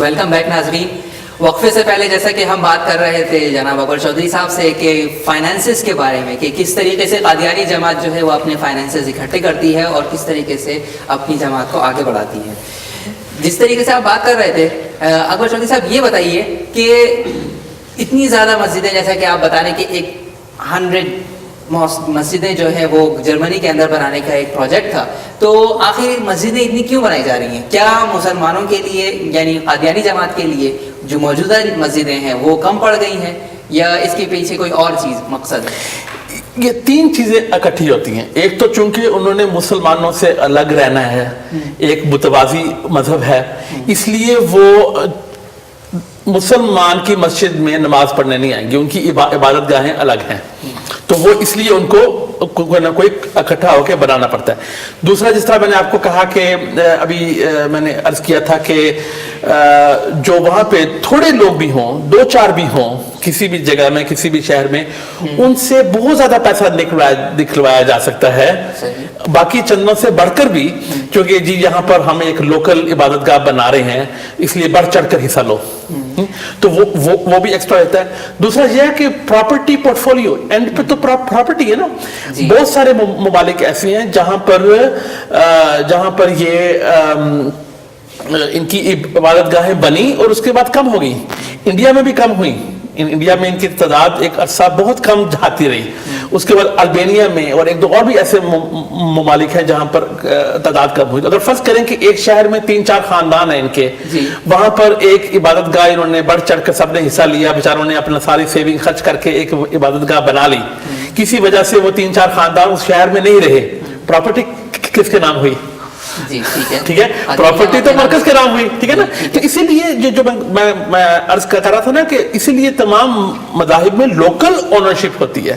Welcome back ناظرین. وقفے سے پہلے جیسا کہ ہم بات کر رہے تھے جناب اکبر چودھری صاحب سے کہ فائنانسز کے بارے میں کہ کس طریقے سے قادیانی جماعت جو ہے وہ اپنے فائنانسز اکٹھے کرتی ہے اور کس طریقے سے اپنی جماعت کو آگے بڑھاتی ہے. جس طریقے سے آپ بات کر رہے تھے اکبر چودھری صاحب یہ بتائیے کہ اتنی زیادہ مسجدیں جیسا کہ آپ بتا رہے کہ 100 مسجدیں جو ہے وہ جرمنی کے اندر بنانے کا ایک پروجیکٹ تھا, تو آخر مسجدیں اتنی کیوں بنائی جا رہی ہیں؟ کیا مسلمانوں کے لیے یعنی قادیانی جماعت کے لیے جو موجودہ مسجدیں ہیں وہ کم پڑ گئی ہیں یا اس کے پیچھے کوئی اور چیز مقصد ہے؟ یہ تین چیزیں اکٹھی ہوتی ہیں. ایک تو چونکہ انہوں نے مسلمانوں سے الگ رہنا ہے, ایک متوازی مذہب ہے, اس لیے وہ مسلمان کی مسجد میں نماز پڑھنے نہیں آئیں گے, ان کی عبادت گاہیں الگ ہیں, تو وہ اس لیے ان کو کوئی نہ کوئی اکٹھا ہو کے بنانا پڑتا ہے. دوسرا, جس طرح میں نے آپ کو کہا کہ ابھی میں نے عرض کیا تھا کہ جو وہاں پہ تھوڑے لوگ بھی ہوں, 2-4 بھی ہوں کسی بھی جگہ میں, کسی بھی شہر میں, ان سے بہت زیادہ پیسہ نکلوایا جا سکتا ہے باقی چندوں سے بڑھ کر بھی, کیونکہ جی یہاں پر ہم ایک لوکل عبادت گاہ بنا رہے ہیں اس لیے بڑھ چڑھ کر حصہ لو, تو وہ بھی ایکسٹرا رہتا ہے. دوسرا یہ ہے کہ پراپرٹی پورٹ فولیو, اینڈ پہ تو پراپرٹی ہے نا. بہت سارے ممالک ایسے ہیں جہاں پر یہ ان کی عبادت گاہیں بنی اور اس کے بعد کم ہو گئی. انڈیا میں بھی کم ہوئی, انڈیا میں ان کی تعداد ایک عرصہ بہت کم جاتی رہی. اس کے بعد البینیا میں اور 1-2 اور بھی ایسے ممالک ہیں جہاں پر تعداد کم ہوئی. اگر فرض کریں کہ ایک شہر میں 3-4 خاندان ہیں ان کے, وہاں پر ایک عبادت گاہ انہوں نے بڑھ چڑھ کر سب نے حصہ لیا, بیچاروں نے اپنا ساری سیونگ خرچ کر کے ایک عبادت گاہ بنا لی. کسی وجہ سے وہ 3-4 خاندان اس شہر میں نہیں رہے, پراپرٹی کس کے نام ہوئی؟ ٹھیک ہے, پراپرٹی تو مرکز کے نام ہوئی, ٹھیک ہے نا. تو اسی لیے جو میں عرض کر رہا تھا نا کہ اسی لیے تمام مذاہب میں لوکل اونرشپ ہوتی ہے,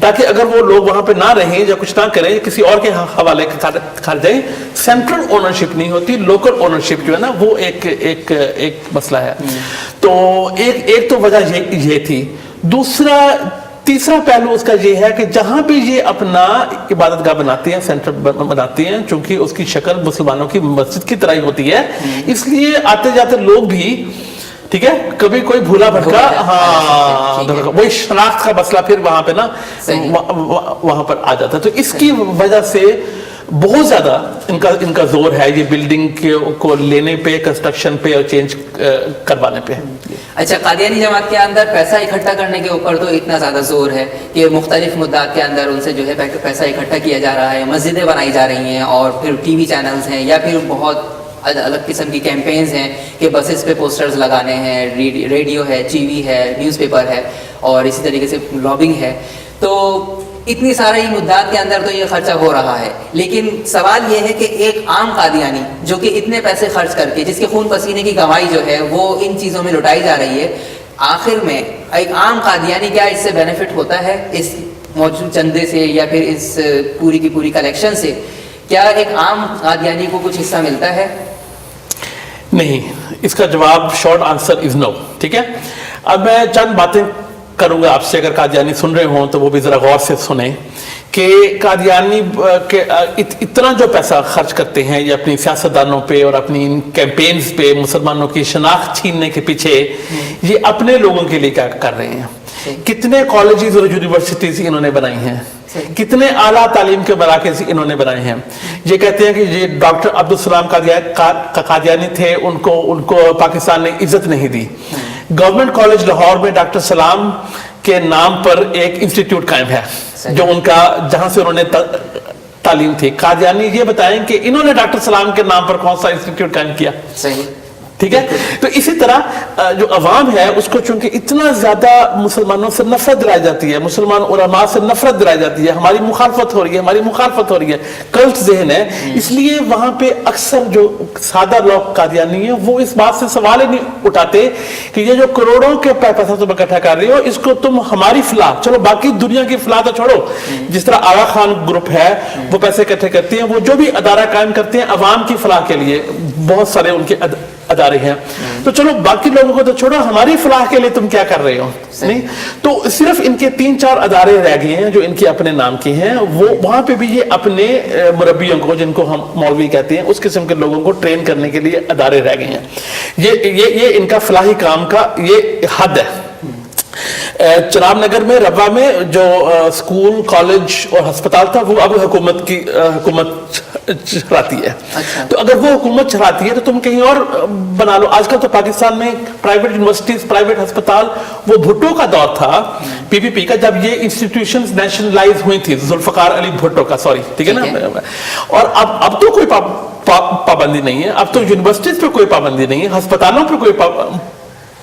تاکہ اگر وہ لوگ وہاں پہ نہ رہیں یا کچھ نہ کریں, کسی اور کے حوالے کر جائیں. سینٹرل اونرشپ نہیں ہوتی, لوکل اونرشپ جو ہے نا وہ ایک مسئلہ ہے. تو ایک تو وجہ یہ تھی. تیسرا پہلو اس کا یہ ہے کہ جہاں پہ یہ اپنا عبادت گاہ بناتے ہیں, سینٹر بناتے ہیں, چونکہ اس کی شکل مسلمانوں کی مسجد کی طرح ہی ہوتی ہے, اس لیے آتے جاتے لوگ بھی, ٹھیک ہے, کبھی کوئی بھولا بھٹکا, وہی شناخت کا مسئلہ پھر وہاں پہ نا وہاں پر آ جاتا ہے. تو اس کی وجہ سے بہت زیادہ ان کا زور ہے یہ بلڈنگ کو لینے پہ, کنسٹرکشن پہ اور چینج کروانے پہ. اچھا, قادیانی جماعت کے اندر پیسہ اکٹھا کرنے کے اوپر تو اتنا زیادہ زور ہے کہ مختلف مدعات کے اندر ان سے جو ہے پیسہ اکٹھا کیا جا رہا ہے, مسجدیں بنائی جا رہی ہیں, اور پھر ٹی وی چینلز ہیں یا پھر بہت الگ قسم کی کیمپینز ہیں کہ بسز پہ پوسٹرز لگانے ہیں, ریڈیو ہے, ٹی وی ہے, نیوز پیپر ہے, اور اسی طریقے سے بلاگنگ ہے. تو اتنی سارے مدعات کے اندر تو یہ خرچہ ہو رہا ہے, لیکن سوال یہ ہے کہ ایک عام قادیانی جو کہ اتنے پیسے خرچ کر کے, جس کے خون پسینے کی کمائی جو ہے وہ ان چیزوں میں لٹائی جا رہی ہے, آخر میں ایک عام قادیانی کیا اس سے بینیفٹ ہوتا ہے, اس موجود چندے سے یا پھر اس پوری کی پوری کلیکشن سے؟ کیا ایک عام قادیانی کو کچھ حصہ ملتا ہے؟ نہیں, اس کا جواب شارٹ آنسر از نو. ٹھیک ہے, اب میں چند باتیں کروں گا آپ سے, اگر قادیانی سن رہے ہوں تو وہ بھی ذرا غور سے سنیں کہ قادیانی اتنا جو پیسہ خرچ کرتے ہیں یہ اپنی سیاستدانوں پہ اور اپنی کیمپینز پہ مسلمانوں کی شناخت چھیننے کے پیچھے, یہ اپنے لوگوں کے لیے کیا کر رہے ہیں. کتنے کالجز اور یونیورسٹیز انہوں نے بنائی ہیں, کتنے اعلیٰ تعلیم کے مراکز انہوں نے بنائے ہیں. یہ کہتے ہیں کہ یہ ڈاکٹر عبدالسلام قادیانی تھے, ان کو پاکستان نے عزت نہیں دی. گورنمنٹ کالج لاہور میں ڈاکٹر سلام کے نام پر ایک انسٹیٹیوٹ قائم ہے جو جہاں سے انہوں نے تعلیم تھی. قادیانی یہ بتائیں کہ انہوں نے ڈاکٹر سلام کے نام پر کون سا انسٹیٹیوٹ قائم کیا؟ ٹھیک ہے. تو اسی طرح جو عوام ہے اس کو چونکہ اتنا زیادہ مسلمانوں سے نفرت دلائی جاتی ہے, مسلمان علماء سے نفرت دلائی جاتی ہے, ہماری مخالفت ہو رہی ہے, کلٹ ذہن ہے, اس لیے وہاں پہ اکثر جو سادہ لوگ قادیانی ہیں وہ اس بات سے سوال ہی نہیں اٹھاتے کہ یہ جو کروڑوں کے پیسہ تم اکٹھا کر رہے ہو اس کو تم ہماری فلاح, چلو باقی دنیا کی فلاح تو چھوڑو, جس طرح آغا خان گروپ ہے وہ پیسے اکٹھے کرتے ہیں, وہ جو بھی ادارہ قائم کرتے ہیں عوام کی فلاح کے لیے, بہت سارے ان کے ادارے ہیں, تو چلو باقی لوگوں کو تو چھوڑو, ہماری فلاح کے لیے تم کیا کر رہے ہو, نہیں. تو صرف ان کے 3-4 ادارے رہ گئے ہیں جو ان کے اپنے نام کے ہیں, وہ وہاں پہ بھی یہ اپنے مربیوں کو, جن کو ہم مولوی کہتے ہیں, اس قسم کے لوگوں کو ٹرین کرنے کے لیے ادارے رہ گئے ہیں. یہ ان کا فلاحی کام کا یہ حد ہے. چناب نگر میں روا میں جو اسکول, کالج اور ہسپتال تھا وہ اب حکومت چلاتی ہے. تو اگر وہ حکومت چلاتی ہے تو تم کہیں اور بنا لو. آج کل تو پاکستان میں پرائیویٹ یونیورسٹیز, پرائیویٹ ہسپتال, وہ بھٹو کا دور تھا پی پی پی کا, جب یہ انسٹیٹیوشنز نیشنلائز ہوئی تھی, ذوالفقار علی بھٹو کا, سوری, ٹھیک ہے نا. اور اب تو کوئی پابندی نہیں ہے, اب تو یونیورسٹیز پہ کوئی پابندی نہیں ہے, ہسپتالوں پہ کوئی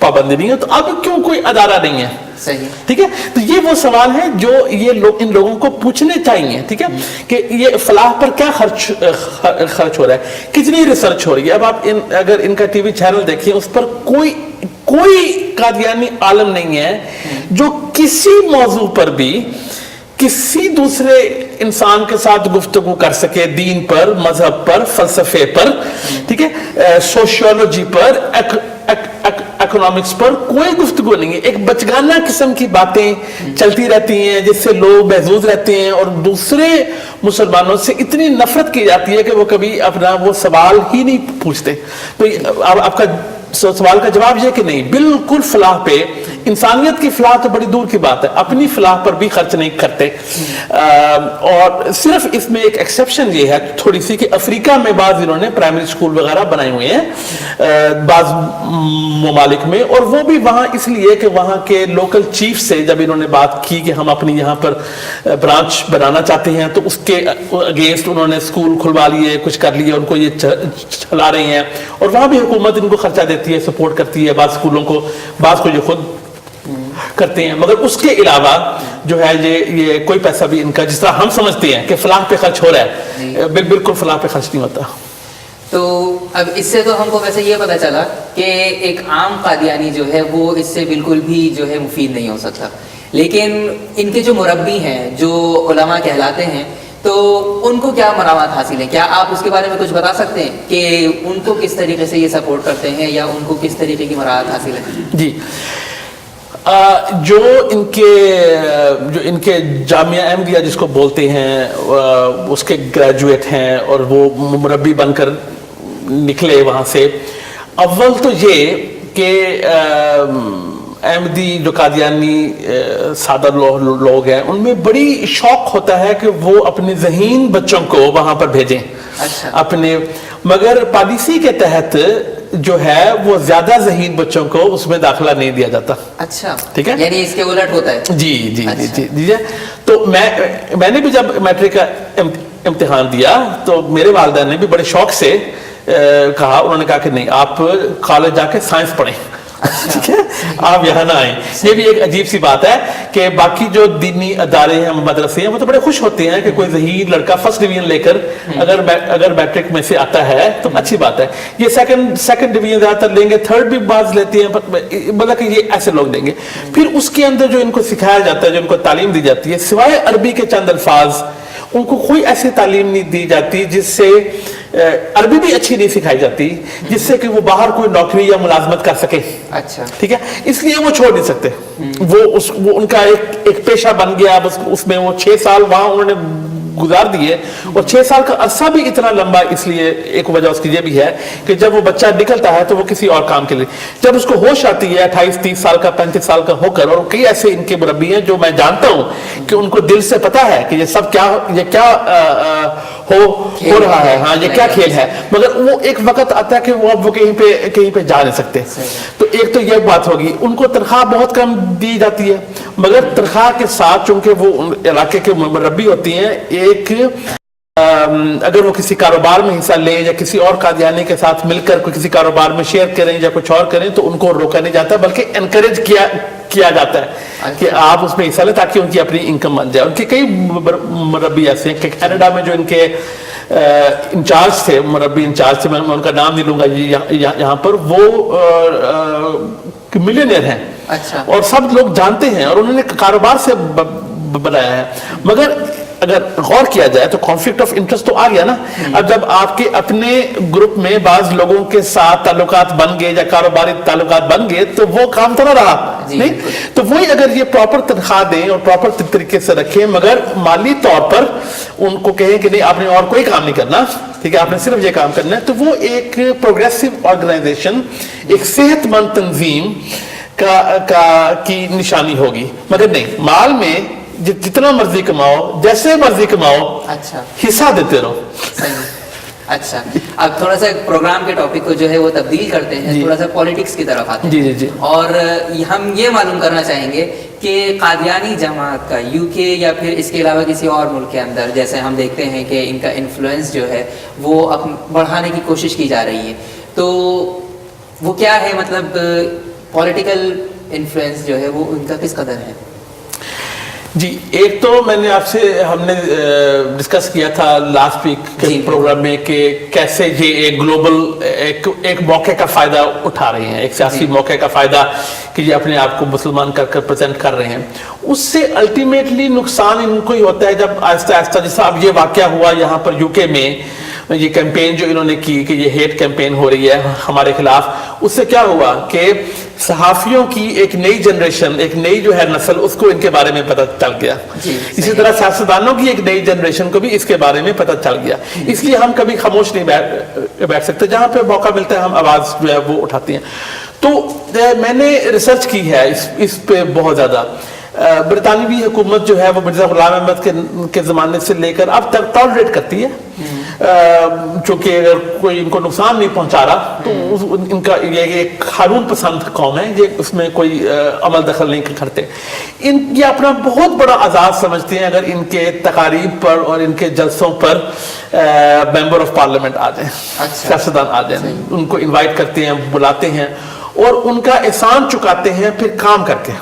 پابندی نہیں ہے, تو اب کیوں کوئی ادارہ نہیں ہے, صحیح, ٹھیک ہے. تو یہ وہ سوال ہے جو یہ لوگ ان لوگوں کو پوچھنے چاہیے, ٹھیک ہے, کہ یہ فلاح پر کیا خرچ ہو رہا ہے, کتنی ریسرچ ہو رہی ہے. اب آپ اگر ان کا ٹی وی چینل دیکھیں, اس پر کوئی قادیانی عالم نہیں ہے جو کسی موضوع پر بھی کسی دوسرے انسان کے ساتھ گفتگو کر سکے, دین پر, مذہب پر, فلسفے پر, ٹھیک ہے, سوشیولوجی پر, اکنامکس پر کوئی گفتگو نہیں ہے. ایک بچگانہ قسم کی باتیں چلتی رہتی ہیں جس سے لوگ محظوظ رہتے ہیں, اور دوسرے مسلمانوں سے اتنی نفرت کی جاتی ہے کہ وہ کبھی اپنا وہ سوال ہی نہیں پوچھتے. تو آپ کا سوال کا جواب یہ کہ نہیں, بالکل فلاح پہ, انسانیت کی فلاح تو بڑی دور کی بات ہے, اپنی فلاح پر بھی خرچ نہیں کرتے. اور صرف اس میں ایک ایکسیپشن یہ ہے تھوڑی سی کہ افریقہ میں بعض انہوں نے پرائمری اسکول وغیرہ بنائے ہوئے ہیں بعض ممالک میں, اور وہ بھی وہاں اس لیے کہ وہاں کے لوکل چیف سے جب انہوں نے بات کی کہ ہم اپنی یہاں پر برانچ بنانا چاہتے ہیں, تو اس کے اگینسٹ انہوں نے اسکول کھلوا لیے, کچھ کر لیے, ان کو یہ چلا رہے ہیں, اور وہاں بھی حکومت ان کو خرچہ دیتی ہے, سپورٹ کرتی ہے, بعض اسکولوں کو, بعض کو یہ خود کرتے ہیں. مگر اس کے علاوہ جو ہے یہ کوئی پیسہ بھی ان کا, جس طرح ہم سمجھتے ہیں کہ فلاح پہ خرچ ہو رہا ہے, بالکل فلاح پہ خرچ نہیں ہوتا. تو اب اس سے تو ہم کو ویسے یہ پتا چلا کہ ایک عام قادیانی جو ہے وہ اس سے بالکل بھی جو ہے مفید نہیں ہو سکتا, لیکن ان کے جو مربی ہیں, جو علماء کہلاتے ہیں, تو ان کو کیا منامات حاصل ہیں, کیا آپ اس کے بارے میں کچھ بتا سکتے ہیں کہ ان کو کس طریقے سے یہ سپورٹ کرتے ہیں یا ان کو کس طریقے کی منامات حاصل ہیں؟ جی, جو ان کے جامعہ احمدیہ جس کو بولتے ہیں, اس کے گریجویٹ ہیں اور وہ مربی بن کر نکلے وہاں سے, اول تو یہ کہ احمدی جو قادیانی سادہ لوگ ہیں ان میں بڑی شوق ہوتا ہے کہ وہ اپنے ذہین بچوں کو وہاں پر بھیجیں اپنے, مگر پالیسی کے تحت جو ہے وہ زیادہ ذہین بچوں کو اس میں داخلہ نہیں دیا جاتا. اچھا, ٹھیک ہے, یعنی اس کے الٹ ہوتا ہے. جی جی جی جی. تو میں نے بھی جب میٹرک کا امتحان دیا تو میرے والدین نے بھی بڑے شوق سے کہا, انہوں نے کہا کہ نہیں, آپ کالج جا کے سائنس پڑھیں, ٹھیک ہے, آپ یہاں نہ آئیں. یہ بھی ایک عجیب سی بات ہے کہ باقی جو دینی ادارے ہیں, مدرسے ہیں, وہ تو بڑے خوش ہوتے ہیں کہ کوئی ذہین لڑکا فرسٹ ڈویژن لے کر اگر میٹرک میں سے آتا ہے تو اچھی بات ہے. یہ سیکنڈ ڈویژن زیادہ تر لیں گے, تھرڈ بھی بعض لیتے ہیں, مطلب کہ یہ ایسے لوگ دیں گے. پھر اس کے اندر جو ان کو سکھایا جاتا ہے, جو ان کو تعلیم دی جاتی ہے, سوائے عربی کے چند الفاظ ان کو کوئی ایسی تعلیم نہیں دی جاتی جس سے, عربی بھی اچھی نہیں سکھائی جاتی جس سے کہ وہ باہر کوئی نوکری یا ملازمت کر سکے. اچھا, ٹھیک ہے, اس لیے وہ چھوڑ نہیں سکتے. وہ ان کا ایک پیشہ بن گیا, بس اس میں وہ 6 سال وہاں انہوں نے گزار دیے, اور 6 سال کا عرصہ بھی اتنا لمبا اس لیے, ایک وجہ اس کی یہ بھی ہے کہ جب وہ بچہ نکلتا ہے تو وہ کسی اور کام کے لیے, جب اس کو ہوش آتی ہے 28-30 سال کا 35 سال کا ہو کر, اور کئی ایسے ان کے مربی ہیں جو میں جانتا ہوں کہ ان کو دل سے پتا ہے کہ یہ سب کیا ہو رہا ہے, ہاں یہ کیا کھیل ہے, مگر وہ ایک وقت آتا ہے کہ وہ اب وہ کہیں پہ جا نہیں سکتے. تو ایک تو یہ بات ہوگی, ان کو تنخواہ بہت کم دی جاتی ہے, مگر تنخواہ کے ساتھ چونکہ وہ علاقے کے مربی ہوتی ہیں, ایک اگر وہ کسی کاروبار میں حصہ لیں یا کسی اور قادیانی کے ساتھ مل کر کوئی کسی کاروبار میں شیئر کریں یا کچھ اور کریں تو ان کو روکا نہیں جاتا بلکہ انکریج کیا جاتا ہے کہ آپ اس میں حصہ لیں تاکہ ان کی اپنی انکم بن جائے. ان کے کئی مربی ایسے ہیں کہ کینیڈا میں جو ان کے انچارج تھے, مربی انچارج تھے, میں ان کا نام نہیں لوں گا یہاں پر, وہ ملینئر ہیں اور سب لوگ جانتے ہیں اور انہوں نے کاروبار سے بنایا ہے. مگر اگر غور کیا جائے تو کانفلکٹ آف انٹرسٹ تو آ گیا نا. اب جب آپ کے اپنے گروپ میں بعض لوگوں کے ساتھ تعلقات بن گئے یا کاروباری تعلقات بن گئے تو وہ کام تو نہ رہا نہیں. تو وہی اگر یہ پراپر تنخواہ دیں اور پراپر طریقے سے رکھیں مگر مالی طور پر ان کو کہیں کہ نہیں آپ نے اور کوئی کام نہیں کرنا, ٹھیک ہے, آپ نے صرف یہ کام کرنا ہے, تو وہ ایک پروگریسو آرگنائزیشن, ایک صحت مند تنظیم کی نشانی ہوگی. مگر نہیں, مال میں جتنا مرضی کماؤ, جیسے مرضی کماؤ, حصہ دیتے رہو. اچھا, اب تھوڑا سا پروگرام کے ٹاپک کو جو ہے وہ تبدیل کرتے ہیں, تھوڑا سا پولیٹکس کی طرف آتے ہیں. جی. اور ہم یہ معلوم کرنا چاہیں گے کہ قادیانی جماعت کا یو کے یا پھر اس کے علاوہ کسی اور ملک کے اندر جیسے ہم دیکھتے ہیں کہ ان کا انفلوئنس جو ہے وہ بڑھانے کی کوشش کی جا رہی ہے, تو وہ کیا ہے, مطلب پولیٹیکل انفلوئنس جو ہے وہ ان کا کس قدر ہے؟ جی, ایک تو میں نے آپ سے ہم نے ڈسکس کیا تھا لاسٹ ویک کے پروگرام میں کہ کیسے یہ ایک گلوبل ایک موقع کا فائدہ اٹھا رہے ہیں, ایک سیاسی موقع کا فائدہ کہ یہ اپنے آپ کو مسلمان کر پریزنٹ کر رہے ہیں. اس سے الٹیمیٹلی نقصان ان کو ہی ہوتا ہے جب آہستہ آہستہ, جیسا اب یہ واقعہ ہوا یہاں پر یو کے میں, یہ کیمپین جو انہوں نے کی کہ یہ ہیٹ کیمپین ہو رہی ہے ہمارے خلاف, اس سے کیا ہوا کہ صحافیوں کی ایک نئی جنریشن, ایک نئی جو ہے نسل, اس کو ان کے بارے میں پتہ چل گیا. اسی طرح سیاستدانوں کی ایک نئی جنریشن کو بھی اس کے بارے میں پتہ چل گیا. اس لیے ہم کبھی خاموش نہیں بیٹھ سکتے, جہاں پہ موقع ملتا ہے ہم آواز جو ہے وہ اٹھاتے ہیں. تو میں نے ریسرچ کی ہے اس پہ بہت زیادہ. برطانوی حکومت جو ہے وہ مرزا غلام احمد کے زمانے سے لے کر اب تک ٹالریٹ کرتی ہے, چونکہ اگر کوئی ان کو نقصان نہیں پہنچا رہا تو ان کا یہ ایک قانون پسند قوم ہے, یہ اس میں کوئی عمل دخل نہیں کرتے. یہ اپنا بہت بڑا اعزاز سمجھتے ہیں اگر ان کے تقاریب پر اور ان کے جلسوں پر ممبر آف پارلیمنٹ آ جائیں, سیاستدان آ جائیں, ان کو انوائٹ کرتے ہیں, بلاتے ہیں اور ان کا احسان چکاتے ہیں پھر کام کر کے.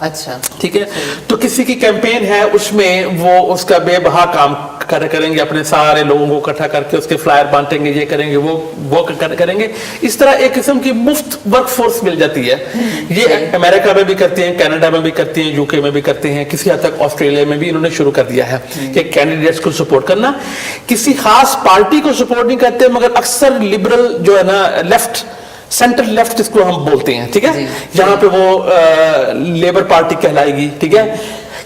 اچھا, ٹھیک ہے. تو کسی کی کیمپین ہے, اس میں وہ اس کا بے بہا کام کریں گے, اپنے سارے لوگوں کو اکٹھا کر کے اس کے فلائر بانٹیں گے, یہ کریں گے, وہ کریں گے. اس طرح ایک قسم کی مفت ورک فورس مل جاتی ہے. یہ امریکہ میں بھی کرتے ہیں, کینیڈا میں بھی کرتے ہیں, یو کے میں بھی کرتے ہیں, کسی حد تک آسٹریلیا میں بھی انہوں نے شروع کر دیا ہے کہ کینڈیڈیٹس کو سپورٹ کرنا. کسی خاص پارٹی کو سپورٹ نہیں کرتے, مگر اکثر لبرل جو ہے نا, لیفٹ سینٹر لیفٹ جس کو ہم بولتے ہیں, ٹھیک ہے, جہاں پہ وہ لیبر پارٹی کہلائے گی, ٹھیک ہے,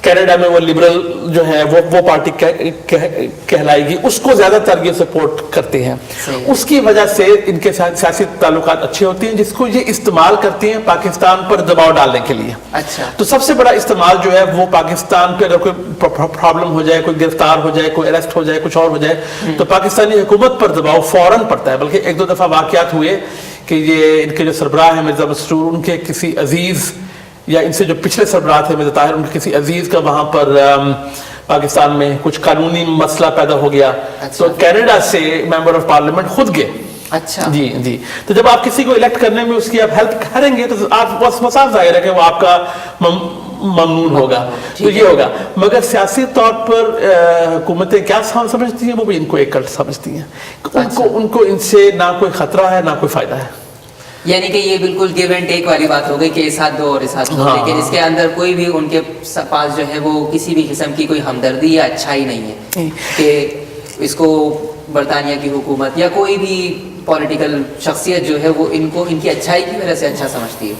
کینیڈا میں وہ لبرل جو ہے وہ پارٹی کہلائے گی, اس کو زیادہ تر یہ سپورٹ کرتے ہیں. اس کی وجہ سے ان کے ساتھ سیاسی تعلقات اچھے ہوتے ہیں, جس کو یہ استعمال کرتے ہیں پاکستان پر دباؤ ڈالنے کے لیے. تو سب سے بڑا استعمال جو ہے وہ پاکستان پہ اگر کوئی پرابلم ہو جائے, کوئی گرفتار ہو جائے, کوئی اریسٹ ہو جائے, کچھ اور ہو جائے, تو پاکستانی حکومت پر دباؤ فوراً پڑتا ہے. بلکہ ایک دو دفعہ واقعات ہوئے کہ یہ ان کے جو سربراہ ہیں مرزا مسرور, ان کے کسی عزیز یا ان سے جو پچھلے سربراہ تھے مرزا طاہر, ان کے کسی عزیز کا وہاں پر پاکستان میں کچھ قانونی مسئلہ پیدا ہو گیا. تو کینیڈا سے ممبر آف پارلیمنٹ خود گئے. اچھا, جی. تو جب آپ کسی کو الیکٹ کرنے میں اس کی آپ ہیلپ کریں گے تو آپ صاف ظاہر ہے کہ وہ آپ کا ممنون ہوگا, تو یہ ہوگا. مگر سیاسی طور پر حکومتیں کیا سمجھتی ہیں, وہ بھی ان کو ایک کلٹ سمجھتی ہیں. ان کو ان سے نہ کوئی خطرہ ہے نہ کوئی فائدہ ہے. یعنی کہ یہ بالکل گیو اینڈ ٹیک والی بات ہو گئی کہ اس ہاتھ دو اور اس ہاتھ دو, لیکن اس کے اندر کوئی بھی ان کے پاس جو ہے وہ کسی بھی قسم کی کوئی ہمدردی یا اچھائی نہیں ہے کہ اس کو برطانیہ کی حکومت یا کوئی بھی پولیٹیکل شخصیت جو ہے وہ ان کو ان کی اچھائی کی وجہ سے اچھا سمجھتی ہے.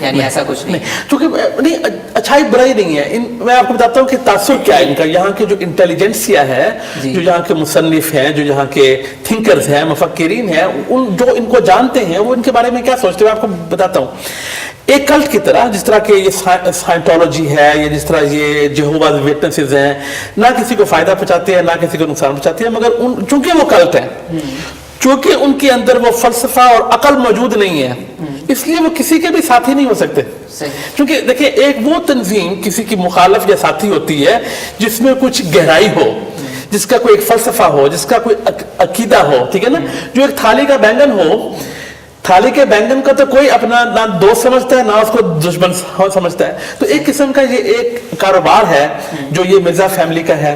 یعنی ایسا کچھ نہیں, چونکہ اچھائی برائی نہیں ہے. میں آپ کو بتاتا ہوں کہ تاثر کیا ہے ان کا. یہاں کے جو انٹیلیجنسیا ہے, جو یہاں کے مصنف ہیں, جو یہاں کے تھنکرز ہیں, مفکرین ہیں, جو ان کو جانتے ہیں, وہ ان کے بارے میں کیا سوچتے ہیں آپ کو بتاتا ہوں. ایک کلٹ کی طرح, جس طرح کہ یہ سائنٹولوجی ہے یا جس طرح یہ جہوواز وٹنسز ہیں, نہ کسی کو فائدہ پہنچاتے ہیں نہ کسی کو نقصان پہنچاتے ہیں, مگر چونکہ وہ کلٹ ہیں, چونکہ ان کے اندر وہ فلسفہ اور عقل موجود نہیں ہے, اس لیے وہ کسی کے بھی ساتھی نہیں ہو سکتے. کیونکہ دیکھیں, ایک وہ تنظیم کسی کی مخالف یا ساتھی ہوتی ہے جس میں کچھ گہرائی ہو, جس کا کوئی ایک فلسفہ ہو, جس کا کوئی عقیدہ ہو, ٹھیک ہے نا, جو ایک تھالی کا بینگن ہو, تھالی کے بینگن کا تو کوئی اپنا نہ دوست سمجھتا ہے نہ اس کو دشمن سمجھتا ہے. تو ایک قسم کا یہ ایک کاروبار ہے جو یہ مرزا فیملی کا ہے.